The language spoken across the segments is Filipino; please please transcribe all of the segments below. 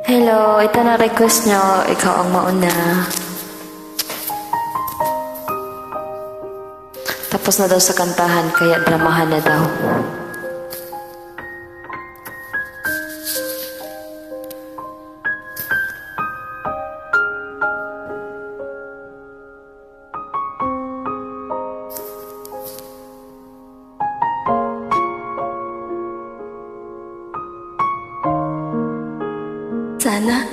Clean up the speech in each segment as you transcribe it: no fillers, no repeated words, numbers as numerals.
Hello, ito na request nyo. Ikaw ang mauna. Tapos na daw sa kantahan, kaya dramahan na daw. Sana,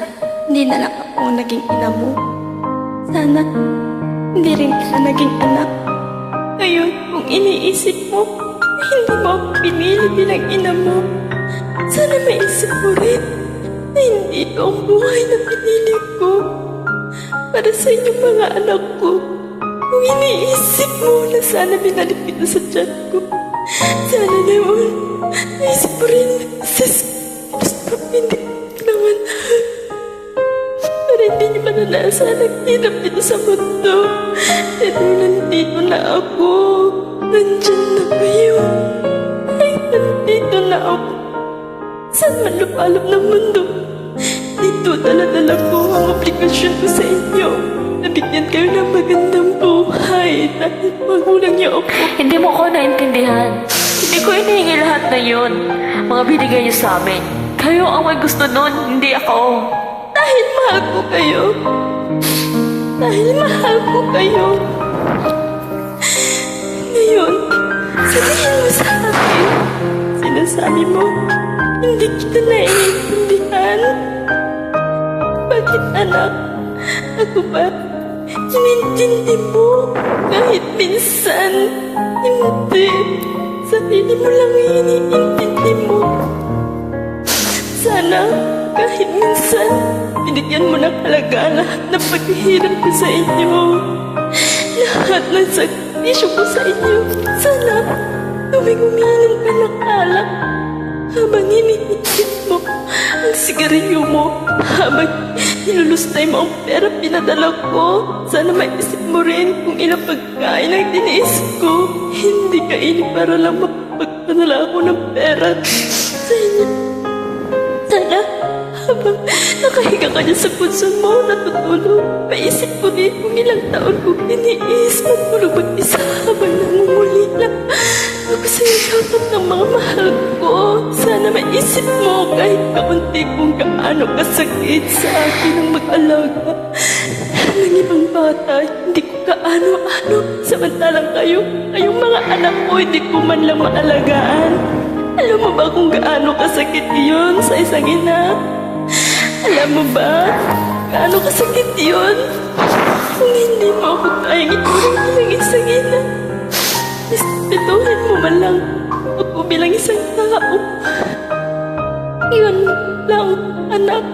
hindi na lang ako ang naging ina mo. Sana, hindi rin kita naging anak. Ngayon, kung iniisip mo, na hindi mo ako pinili bilang ina mo, sana maisip mo rin na hindi ito ang buhay na pinili ko. Para sa inyong mga anak ko, kung iniisip mo na sana binalik kita sa tiyan ko, sana naman, naisip mo rin sa gusto hindi naman. Para hindi niyo manalasan ang hirap dito sa mundo. Pero nandito na ako. Nandyan na kayo. Ay, nandito na ako. Saan man lupalop ng mundo, dito dala-dala ko ang obligasyon ko sa inyo. Nabigyan kayo ng magandang buhay dahil magulang niyo ako. Hindi mo ako naintindihan. Hindi ko hinihingi lahat na yun. Mga binigay niyo sa amin. Kayo ang may gusto nun, hindi ako. Dahil mahal ko kayo. Dahil mahal ko kayo. Ngayon, sabihin mo sa akin. Sinasabi mo, hindi kita naiintindihan. Bakit anak? Ako ba? Inintindi mo kahit minsan. Hindi. Sarili mo lang iniintindi mo. Sana kahit minsan binigyan mo ng halaga lahat ng paghihirap ko sa inyo. Lahat ng sakrisyo ko sa inyo. Sana tuwing umiinom ka ng alak, habang iniisip mo ang sigarilyo mo, habang nilulustay mo ang pera pinadala ko, sana maisip mo rin kung ilang pagkain ang tiniis ko. Hindi kainin para lang mapagpadala ako ng pera sa inyo. Sana habang nakahiga ka dyan sa puso mo, natutulog, maisip ko din kung ilang taon ko tiniis matulog mag-isa habang nangungulila ako sa yakap ng mga mahal ko. Sana maisip mo kahit kaunti kung gaano kasakit sa akin ang mag-alaga ng ibang bata. Hindi ko kaano-ano, samantalang kayong mga anak ko, hindi ko man lang maalagaan. Alam mo ba kung gaano kasakit yun sa isang ina? Alam mo ba gaano kasakit yun? Kung hindi mo ako kayang ituring bilang isang ina, respetuhin mo man lang ako bilang isang tao. Yun lang, anak.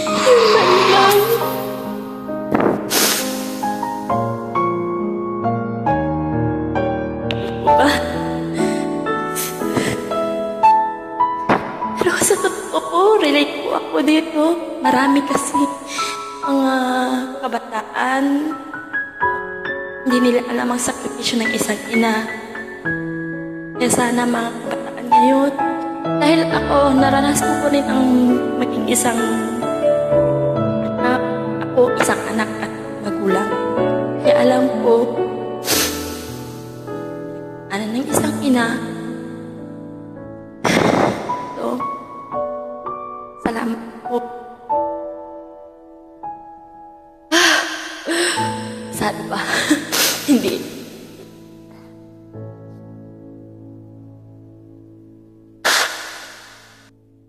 Yun man lang. Ba? Pero sa totoo po, relate po ako dito. Marami kasi mga kabataan, hindi nila alam ang sakripisyo ng isang ina. Kaya sana mga kabataan ngayon, dahil ako, naranasan ko rin ang maging isang anak. Ako, isang anak at magulang. Kaya alam ko, ano ng isang ina. So, salamat po. Sad ba? Hindi.